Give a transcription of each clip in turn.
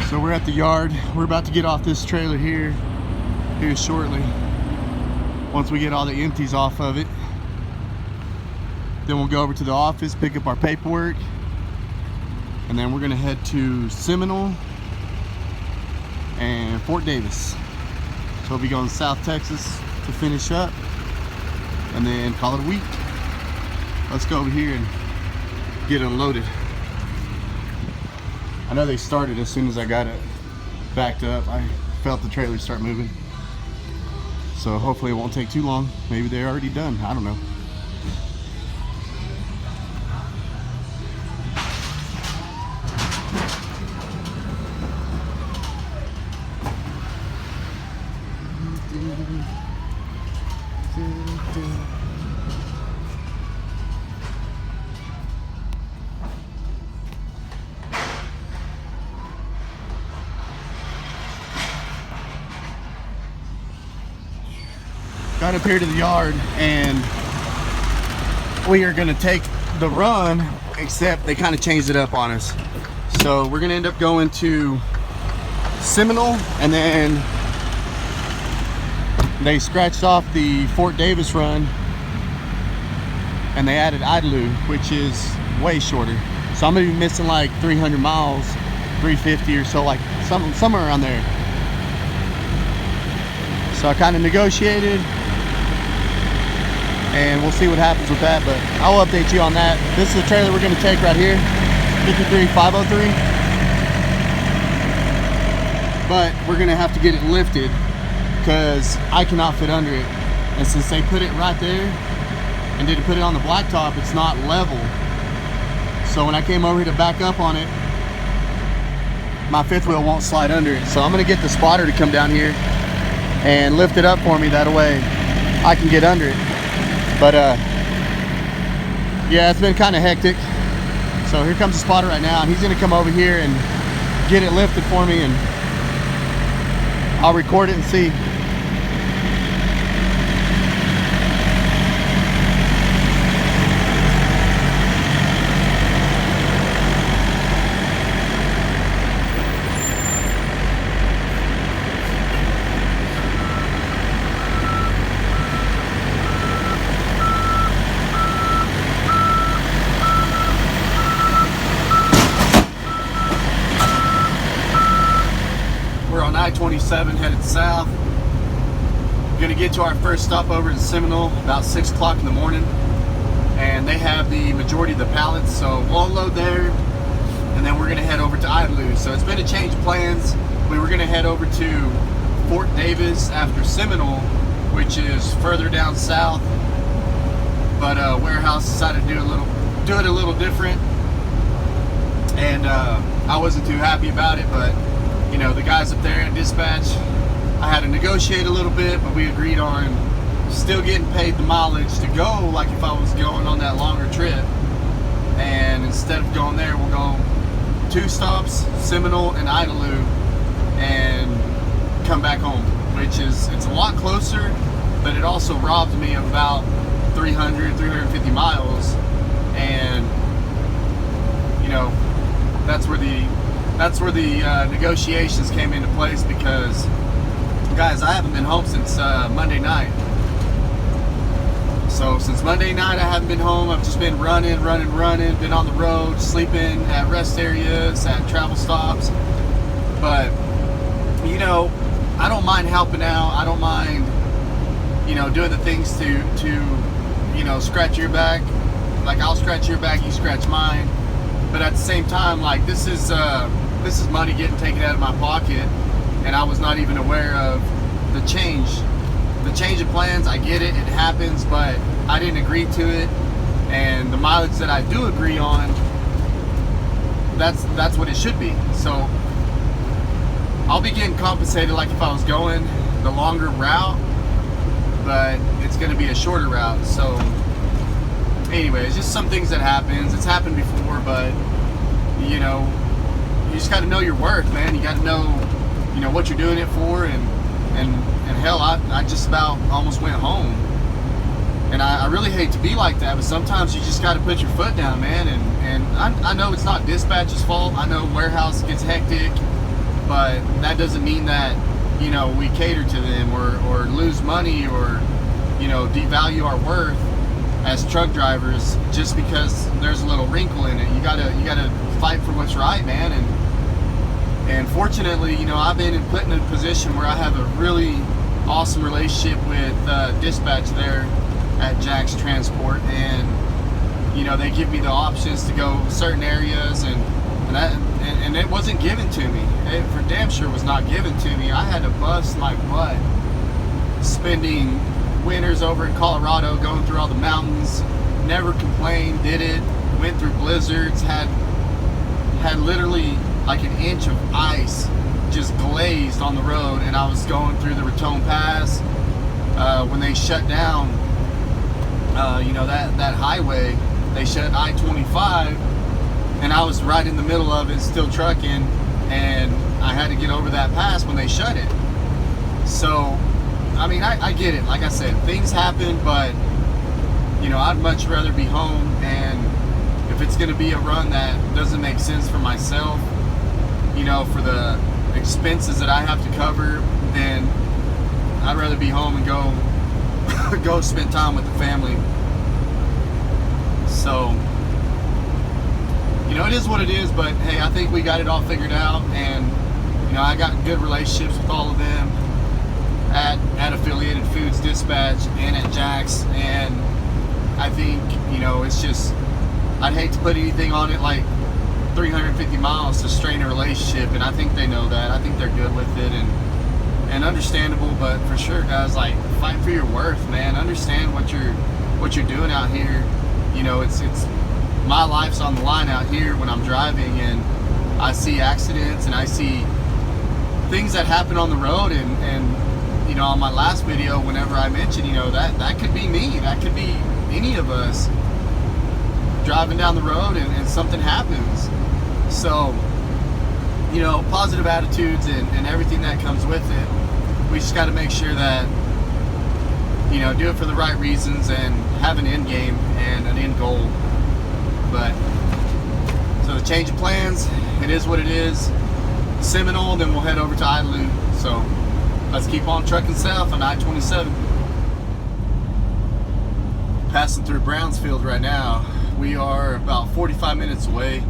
So we're at the yard. We're about to get off this trailer here shortly. Once we get all the empties off of it, then we'll go over to the office, pick up our paperwork, and then we're gonna head to Seminole and Fort Davis. So we'll be going to South Texas to finish up and then call it a week. Let's go over here and get unloaded. I know they started as soon as I got it backed up. I felt the trailer start moving. So hopefully it won't take too long. Maybe they're already done. I don't know. Got up here to the yard and we are gonna take the run, except they kind of changed it up on us. So we're gonna end up going to Seminole, and then they scratched off the Fort Davis run and they added Idalou, which is way shorter. So I'm gonna be missing like 300 miles, 350 or so, like somewhere around there. So I kind of negotiated, and we'll see what happens with that, but I'll update you on that. This is the trailer we're going to take right here, 53503. But we're going to have to get it lifted because I cannot fit under it. And since they put it right there and didn't put it on the blacktop, it's not level. So when I came over here to back up on it, my fifth wheel won't slide under it. So I'm going to get the spotter to come down here and lift it up for me. That way I can get under it. But yeah, it's been kind of hectic. So here comes the spotter right now, and he's gonna come over here and get it lifted for me, and I'll record it and see. I-27 headed south. We're gonna get to our first stop over in Seminole about 6 o'clock in the morning, and they have the majority of the pallets, so we'll unload there, and then we're gonna head over to Idalou. So it's been a change of plans. We were gonna head over to Fort Davis after Seminole, which is further down south, but Warehouse decided to do it a little different, and I wasn't too happy about it, but you know, the guys up there in dispatch, I had to negotiate a little bit, but we agreed on still getting paid the mileage to go like if I was going on that longer trip. And instead of going there, we'll go 2 stops, Seminole and Idalou, and come back home, which is, it's a lot closer, but it also robs me of about 350 miles. And you know, that's where the negotiations came into place, because guys, I haven't been home since Monday night. So since Monday night I haven't been home. I've just been running, been on the road, sleeping at rest areas, at travel stops. But you know, I don't mind helping out. I don't mind, you know, doing the things to you know, scratch your back. Like, I'll scratch your back, you scratch mine. But at the same time, like, this is money getting taken out of my pocket, and I was not even aware of the change of plans. I get it, it happens, but I didn't agree to it. And the mileage that I do agree on, that's what it should be. So I'll be getting compensated like if I was going the longer route, but it's going to be a shorter route. So anyways, just some things that happens. It's happened before, but you know, you just got to know your worth, man. You got to know, you know, what you're doing it for, and hell, I just about almost went home. And I really hate to be like that, but sometimes you just got to put your foot down, man. And I know it's not dispatch's fault. I know warehouse gets hectic, but that doesn't mean that, you know, we cater to them or lose money or, you know, devalue our worth as truck drivers just because there's a little wrinkle in it. You gotta fight for what's right, man. And fortunately, you know, I've been put in a position where I have a really awesome relationship with dispatch there at Jack's Transport, and you know, they give me the options to go certain areas, and it wasn't given to me. It for damn sure was not given to me. I had to bust my butt spending winters over in Colorado, going through all the mountains. Never complained, did it. Went through blizzards, had literally like an inch of ice just glazed on the road, and I was going through the Raton Pass when they shut down you know, that highway. They shut I-25, and I was right in the middle of it, still trucking, and I had to get over that pass when they shut it. So I mean, I get it. Like I said, things happen, but you know, I'd much rather be home, and if it's going to be a run that doesn't make sense for myself, you know, for the expenses that I have to cover, then I'd rather be home and go spend time with the family. So, you know, it is what it is, but hey, I think we got it all figured out, and you know, I got good relationships with all of them at Affiliated Foods Dispatch and at Jack's, and I think, you know, it's just, I'd hate to put anything on it like 350 miles to strain a relationship, and I think they know that. I think they're good with it, and understandable, but for sure, guys, like, fight for your worth, man. Understand what you're doing out here. You know, it's my life's on the line out here when I'm driving, and I see accidents and I see things that happen on the road, and you know, on my last video, whenever I mentioned, you know, that could be me, that could be any of us driving down the road and something happens. So, you know, positive attitudes and everything that comes with it. We just got to make sure that, you know, do it for the right reasons and have an end game and an end goal. But so the change of plans, it is what it is. Seminole, then we'll head over to Idalou. So let's keep on trucking south on I-27. Passing through Brownsfield right now. We are about 45 minutes away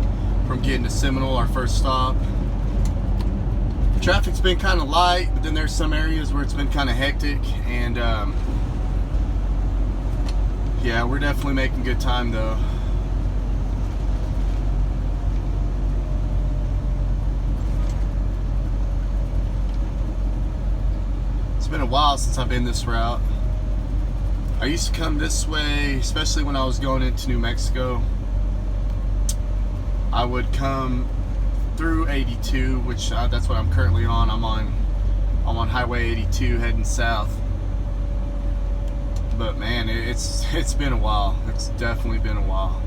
from getting to Seminole, our first stop. Traffic's been kind of light, but then there's some areas where it's been kind of hectic, and yeah, we're definitely making good time though. It's been a while since I've been this route. I used to come this way, especially when I was going into New Mexico. I would come through 82, which that's what I'm currently on. I'm on Highway 82 heading south. But man, it's been a while. It's definitely been a while.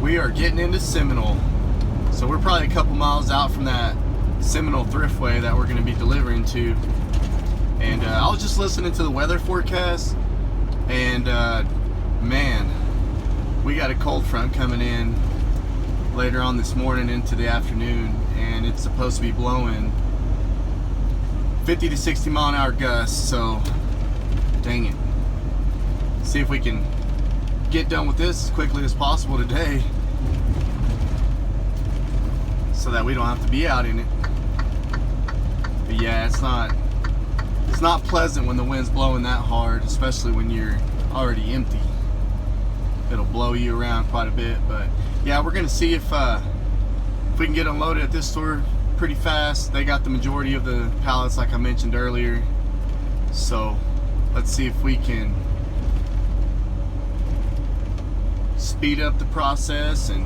We are getting into Seminole, so we're probably a couple miles out from that Seminole Thriftway that we're going to be delivering to. And I was just listening to the weather forecast, and man, we got a cold front coming in later on this morning into the afternoon, and it's supposed to be blowing 50 to 60 mile an hour gusts. So dang it, see if we can get done with this as quickly as possible today, so that we don't have to be out in it. But yeah, it's not pleasant when the wind's blowing that hard, especially when you're already empty. It'll blow you around quite a bit. But yeah, we're gonna see if we can get unloaded at this store pretty fast. They got the majority of the pallets, like I mentioned earlier, so let's see if we can speed up the process and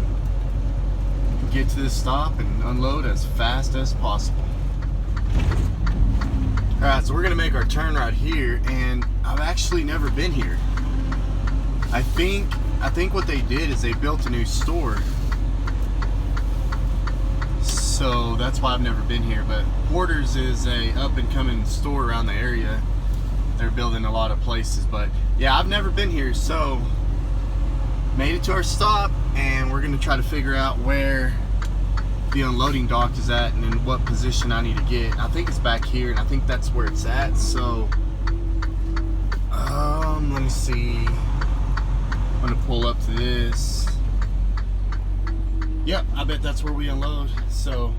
get to this stop and unload as fast as possible. Alright, so we're gonna make our turn right here, and I've actually never been here. I think what they did is they built a new store. so that's why I've never been here. But Porter's is a up and coming store around the area. They're building a lot of places, but yeah, I've never been here. So made it to our stop, and we're gonna try to figure out where the unloading dock is at and in what position I need to get. I think it's back here, and I think that's where it's at. So let me see. I'm gonna pull up to this. Yep, I bet that's where we unload. So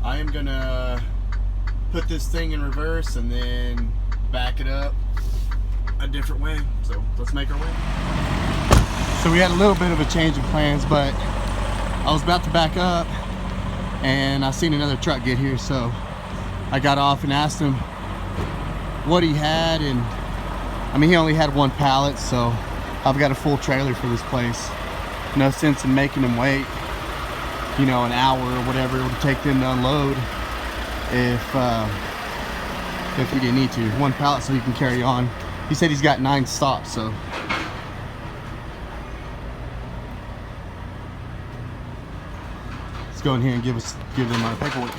I am gonna put this thing in reverse and then back it up a different way. So let's make our way. So we had a little bit of a change of plans, but I was about to back up and I seen another truck get here, so I got off and asked him what he had, and I mean, he only had one pallet, so I've got a full trailer for this place. No sense in making them wait, you know, an hour or whatever it would take them to unload if he didn't need to. One pallet so he can carry on. He said he's got 9 stops, so. Let's go in here and give them our paperwork.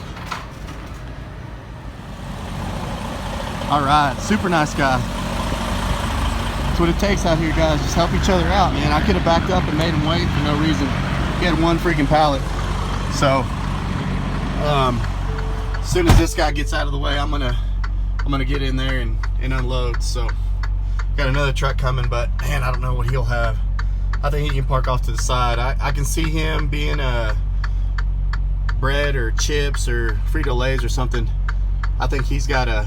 All right, super nice guy. That's what it takes out here, guys. Just help each other out, man. I could have backed up and made him wait for no reason. He had one freaking pallet. So, as soon as this guy gets out of the way, I'm gonna get in there and unload. So, got another truck coming, but man, I don't know what he'll have. I think he can park off to the side. I can see him being bread or chips or Frito-Lays or something. I think he's got yeah,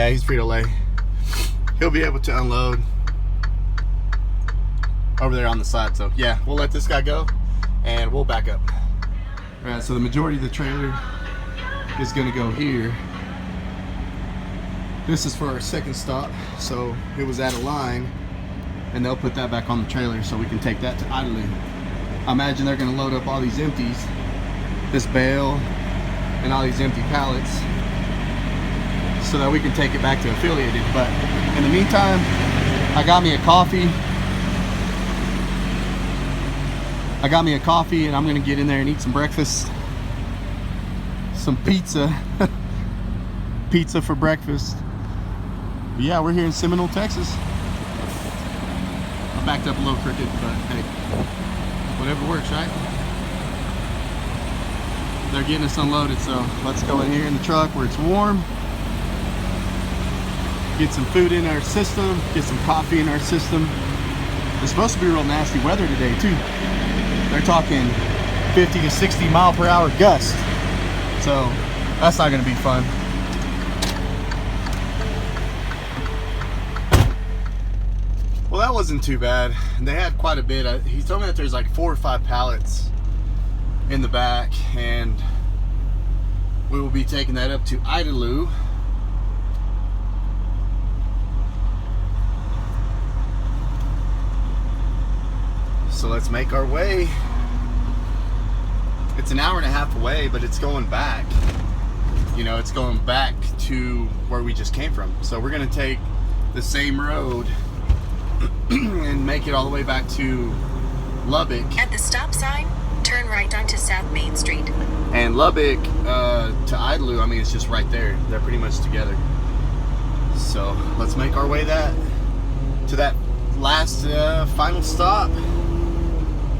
he's Frito-Lay. He'll be able to unload over there on the side. So yeah, we'll let this guy go and we'll back up. All right, so the majority of the trailer is gonna go here. This is for our second stop. So it was at a line and they'll put that back on the trailer so we can take that to Idalou. I imagine they're gonna load up all these empties, this bale and all these empty pallets, so that we can take it back to Affiliated. But in the meantime, I got me a coffee. And I'm gonna get in there and eat some breakfast. Some pizza. Pizza for breakfast. But yeah, we're here in Seminole, Texas. I backed up a little crooked, but hey, whatever works, right? They're getting us unloaded, so let's go in here in the truck where it's warm. Get some food in our system, get some coffee in our system. It's supposed to be real nasty weather today too. They're talking 50 to 60 mile per hour gusts. So that's not gonna be fun. Well, that wasn't too bad. They had quite a bit. He told me that there's like 4 or 5 pallets in the back, and we will be taking that up to Idalou. So let's make our way. It's an hour and a half away, but it's going back. You know, it's going back to where we just came from. So we're gonna take the same road and make it all the way back to Lubbock. At the stop sign, turn right onto South Main Street. And Lubbock to Idalou, I mean, it's just right there. They're pretty much together. So let's make our way to that last final stop.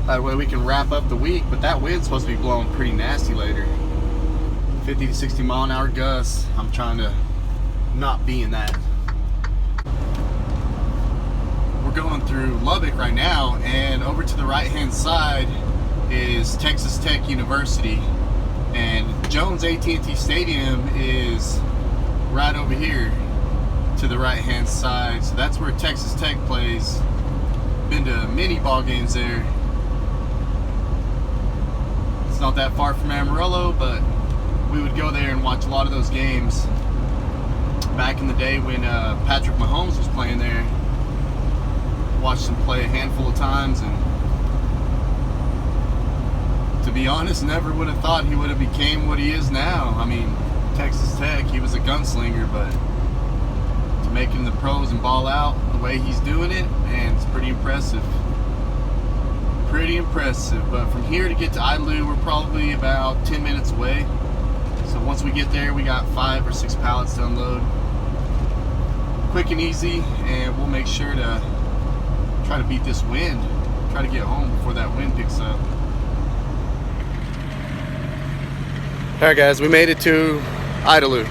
That way we can wrap up the week, but that wind's supposed to be blowing pretty nasty later. 50 to 60 mile an hour gusts. I'm trying to not be in that. We're going through Lubbock right now, and over to the right hand side is Texas Tech University, and Jones AT&T Stadium is right over here to the right hand side. So that's where Texas Tech plays. Been to many ball games there. It's not that far from Amarillo, but we would go there and watch a lot of those games back in the day when Patrick Mahomes was playing there. Watched him play a handful of times, and to be honest, never would have thought he would have became what he is now. I mean, Texas Tech, he was a gunslinger, but to make it in the pros and ball out the way he's doing it, man, it's pretty impressive. Pretty impressive. impressive. But from here to get to Idalou, we're probably about 10 minutes away. So once we get there, we got 5 or 6 pallets to unload. Quick and easy, and we'll make sure to try to beat this wind. Try to get home before that wind picks up. All right, guys, we made it to Idalou.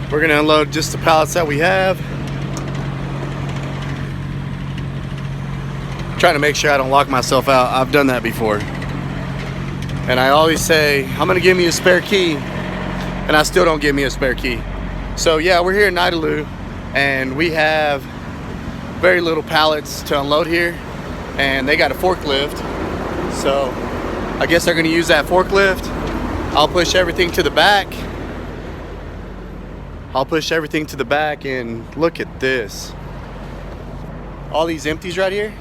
We're gonna unload just the pallets that we have. Trying to make sure I don't lock myself out. I've done that before. And I always say, I'm gonna give me a spare key, and I still don't give me a spare key. So yeah, we're here in Idalou, and we have very little pallets to unload here, and they got a forklift. So I guess they're gonna use that forklift. I'll push everything to the back. And look at this. All these empties right here.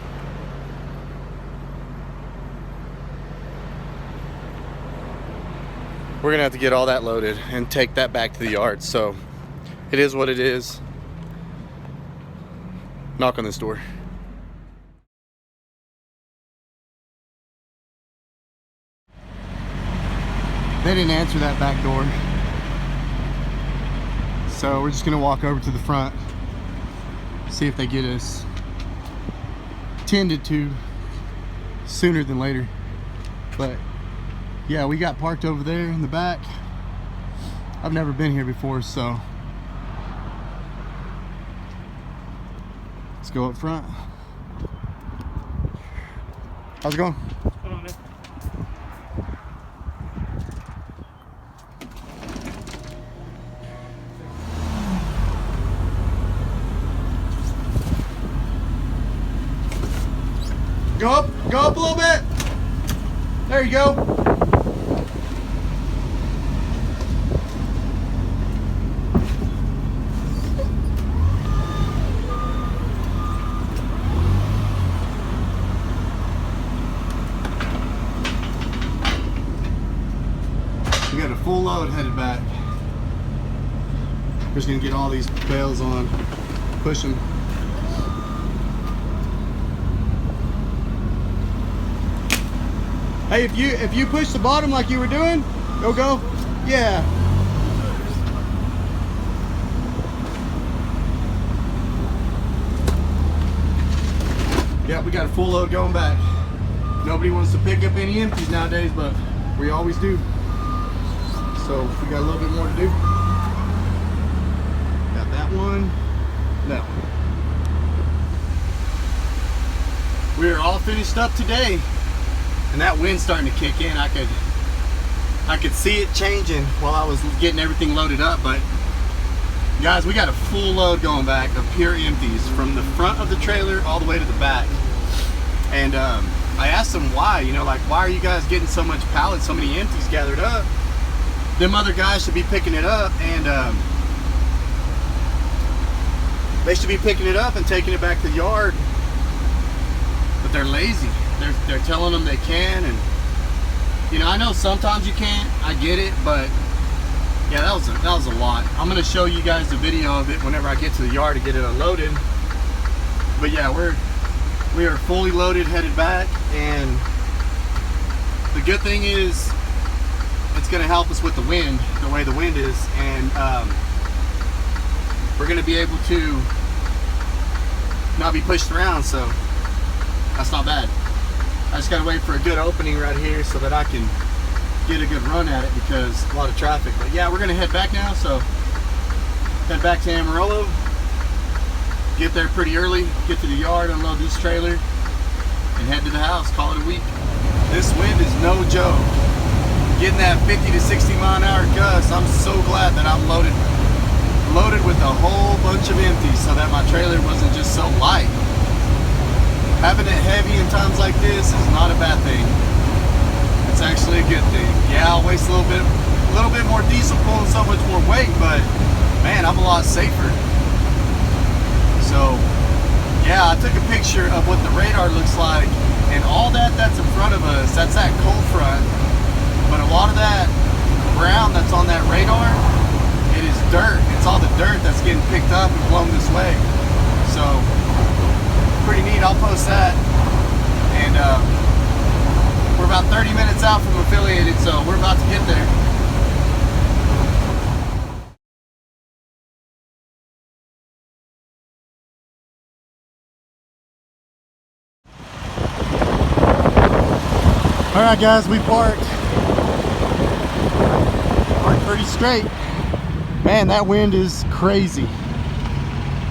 We're gonna have to get all that loaded and take that back to the yard. So it is what it is. Knock on this door. They didn't answer that back door. So we're just gonna walk over to the front, see if they get us tended to sooner than later. But yeah, we got parked over there in the back. I've never been here before, so let's go up front. How's it going? Hold on, man. Go up a little bit. There you go. We got a full load headed back. We're just gonna get all these bales on, push them. Hey, if you push the bottom like you were doing, go. Yeah. Yeah, we got a full load going back. Nobody wants to pick up any empties nowadays, but we always do. So we got a little bit more to do. Got that one. No. We are all finished up today. And that wind's starting to kick in. I could see it changing while I was getting everything loaded up. But guys, we got a full load going back of pure empties from the front of the trailer all the way to the back. And I asked them why, like, why are you guys getting so much pallets, so many empties gathered up? Them other guys should be picking it up, and they should be picking it up and taking it back to the yard. But they're lazy. They're telling them they can, and I know sometimes you can't. I get it, but yeah, that was a lot. I'm gonna show you guys the video of it whenever I get to the yard to get it unloaded. But yeah, we are fully loaded, headed back, and the good thing is it's gonna help us with the wind, the way the wind is, and we're gonna be able to not be pushed around, so that's not bad. I just gotta wait for a good opening right here so that I can get a good run at it, because a lot of traffic. But yeah, we're gonna head back now, so head back to Amarillo, get there pretty early, get to the yard, unload this trailer, and head to the house, call it a week. This wind is no joke. Getting that 50 to 60 mile an hour gust, I'm so glad that I'm loaded with a whole bunch of empties so that my trailer wasn't just so light. Having it heavy in times like this is not a bad thing. It's actually a good thing. Yeah, I'll waste a little bit more diesel pulling so much more weight, but man, I'm a lot safer. So yeah, I took a picture of what the radar looks like, and all that's in front of us, that's that cold front. But a lot of that ground that's on that radar, it is dirt. It's all the dirt that's getting picked up and blown this way. So pretty neat. I'll post that, and out from Affiliated, so we're about to get there. All right, guys, we parked pretty straight. Man, that wind is crazy.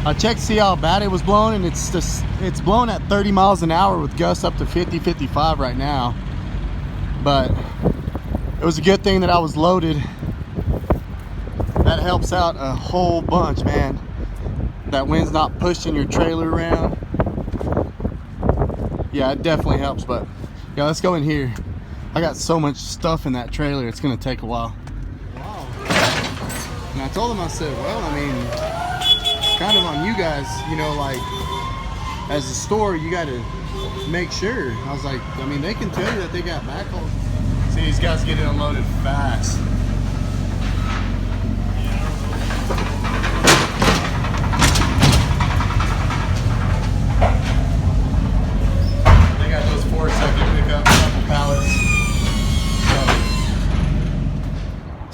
I checked to see how bad it was blowing, and it's blowing at 30 miles an hour with gusts up to 50, 55 right now. But it was a good thing that I was loaded. That helps out a whole bunch, man. That wind's not pushing your trailer around. Yeah, it definitely helps. But yeah, let's go in here. I got so much stuff in that trailer, it's gonna take a while. Wow. And I told him, I said, well, I mean, it's kind of on you guys, you know, like, as a store, you gotta make sure. I was like, I mean, they can tell you that they got backhauls. See, these guys get it unloaded fast. They got those forks that can pick up a couple pallets.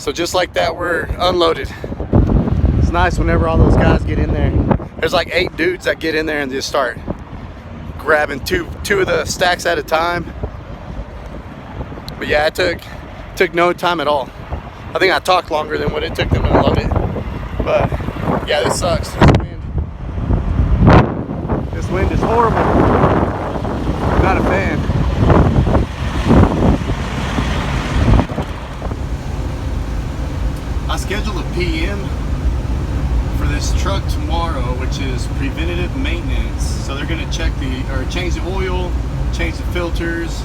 So just like that, we're unloaded. It's nice whenever all those guys get in there. There's like 8 dudes that get in there and just start grabbing two of the stacks at a time. But yeah, it took no time at all. I think I talked longer than what it took them to unload it. But yeah, this sucks. This wind is horrible. Not a fan. I scheduled a PM for this truck tomorrow, which is preventative maintenance. So they're gonna change the oil, change the filters,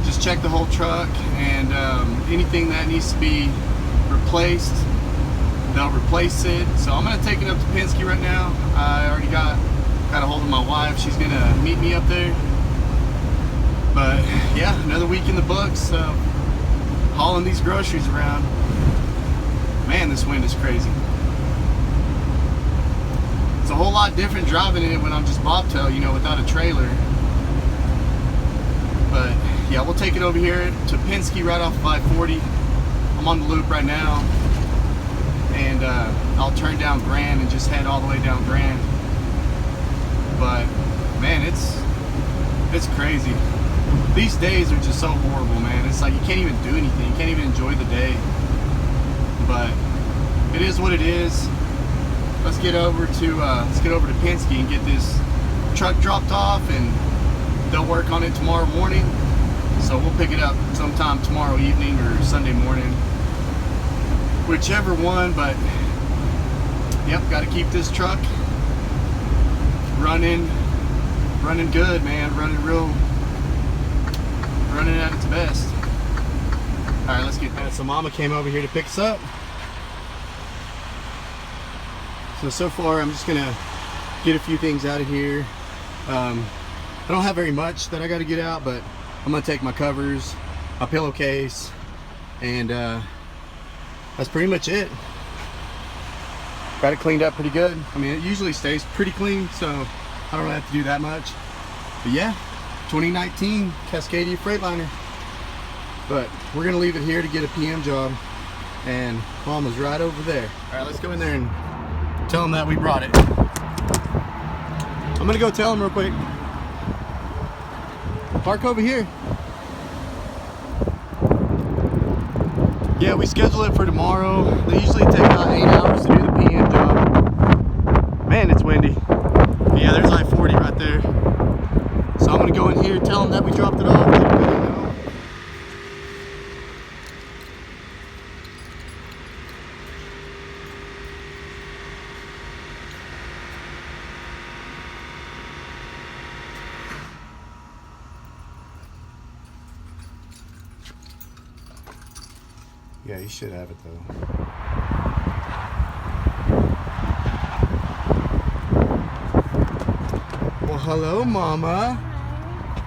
just check the whole truck, and anything that needs to be replaced, they'll replace it. So I'm gonna take it up to Penske right now. I already got a hold of my wife. She's gonna meet me up there. But yeah, another week in the books, hauling these groceries around. Man, this wind is crazy. It's a whole lot different driving it when I'm just bobtail, you know, without a trailer. But yeah, we'll take it over here to Penske right off of I-40. I'm on the loop right now, and I'll turn down Grand and just head all the way down Grand. But man, it's crazy. These days are just so horrible, man. It's like you can't even do anything. You can't even enjoy the day. But it is what it is. Let's get over to Penske and get this truck dropped off, and they'll work on it tomorrow morning. So we'll pick it up sometime tomorrow evening or Sunday morning, whichever one. But yep, got to keep this truck running good, man. Running at its best. All right, let's get that. So Mama came over here to pick us up. So far I'm just gonna get a few things out of here. I don't have very much that I got to get out, but I'm gonna take my covers, my pillowcase, and that's pretty much it. Got it cleaned up pretty good. I mean, it usually stays pretty clean, so I don't really have to do that much. But yeah, 2019 Cascadia Freightliner. But we're gonna leave it here to get a PM job, and Mama's right over there. All right, let's go in there and tell them that we brought it. I'm gonna go tell them real quick. Park over here. Yeah, we scheduled it for tomorrow. They usually take about 8 hours to do the PM job. Man, it's windy. Yeah, there's I-40 right there. So I'm gonna go in here, tell them that we dropped it off. Let everybody know. Yeah, you should have it though. Well, hello, Mama.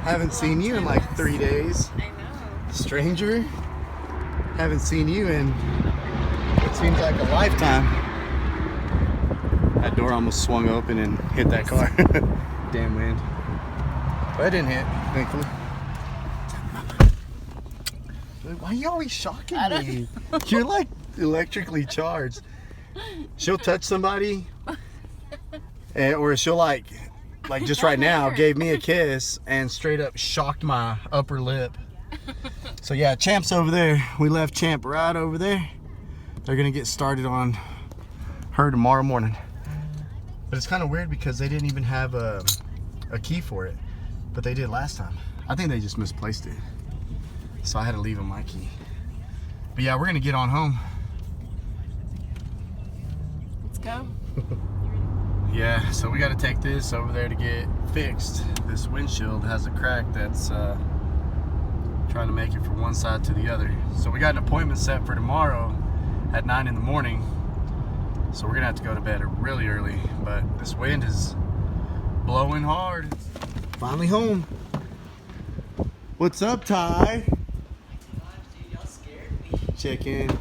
Haven't seen you in like 3 days. I know. Stranger. Haven't seen you in what seems like a lifetime. That door almost swung open and hit that car. Damn wind. But it didn't hit, thankfully. Why are you always shocking me? You're like electrically charged. She'll touch somebody, or she'll like just right now, gave me a kiss and straight up shocked my upper lip. So yeah, Champ's over there. We left Champ right over there. They're gonna get started on her tomorrow morning. But it's kind of weird because they didn't even have a key for it, but they did last time. I think they just misplaced it. So I had to leave them my key. But yeah, we're gonna get on home. Let's go. Yeah, so we gotta take this over there to get fixed. This windshield has a crack that's trying to make it from one side to the other. So we got an appointment set for tomorrow at 9 in the morning. So we're gonna have to go to bed really early, but this wind is blowing hard. Finally home. What's up, Ty? Dude, y'all scared me. Check in. Dude,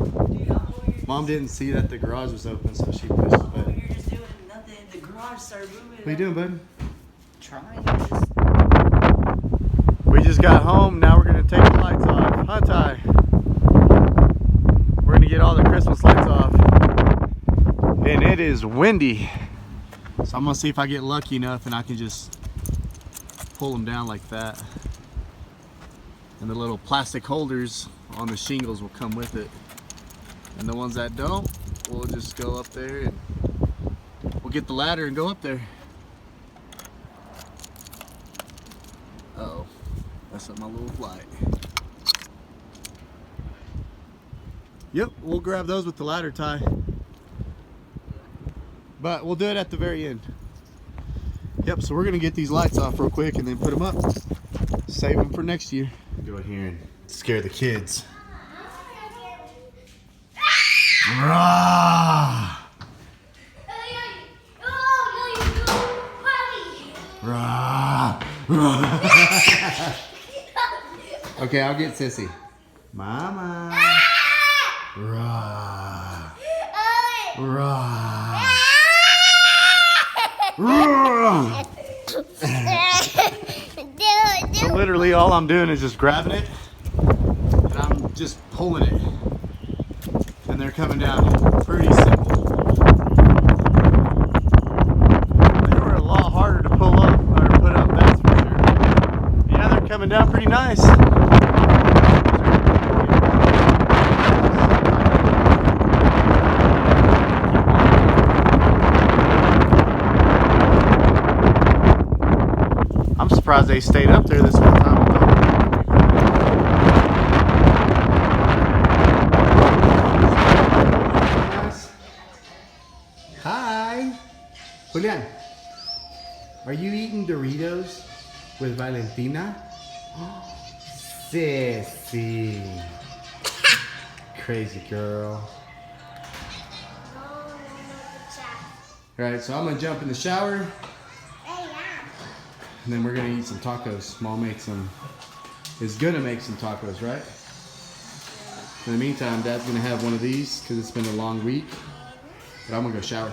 I'm over here. Mom didn't see that the garage was open, so she pushed the Over button. here just doing nothing. The garage started moving. What you doing, bud? Trying to just. We just got home. Now we're gonna take the lights off. Huh, Ty? We're gonna get all the Christmas lights off. And it is windy. So I'm gonna see if I get lucky enough and I can just pull them down like that. And the little plastic holders on the shingles will come with it. And the ones that don't, we'll just go up there and we'll get the ladder and go up there. Uh-oh, that's up my little flight. Yep, we'll grab those with the ladder, Ty. But we'll do it at the very end. Yep, so we're gonna get these lights off real quick and then put them up. Save them for next year. Go in here and scare the kids. Rah! Rah! Rah! Okay, I'll get Sissy. Mama. Rah! Rah! Rah! So literally all I'm doing is just grabbing it and I'm just pulling it. And they're coming down. Pretty simple. They were a lot harder to pull up or put up, that's for sure. Yeah, they're coming down pretty nice. I'm surprised they stayed up there this whole time. Hi, Julian. Are you eating Doritos with Valentina? Sissy. Crazy girl. Alright, so I'm gonna jump in the shower. And then we're gonna eat some tacos. Mom is gonna make some tacos, right? In the meantime, Dad's gonna have one of these because it's been a long week. But I'm gonna go shower.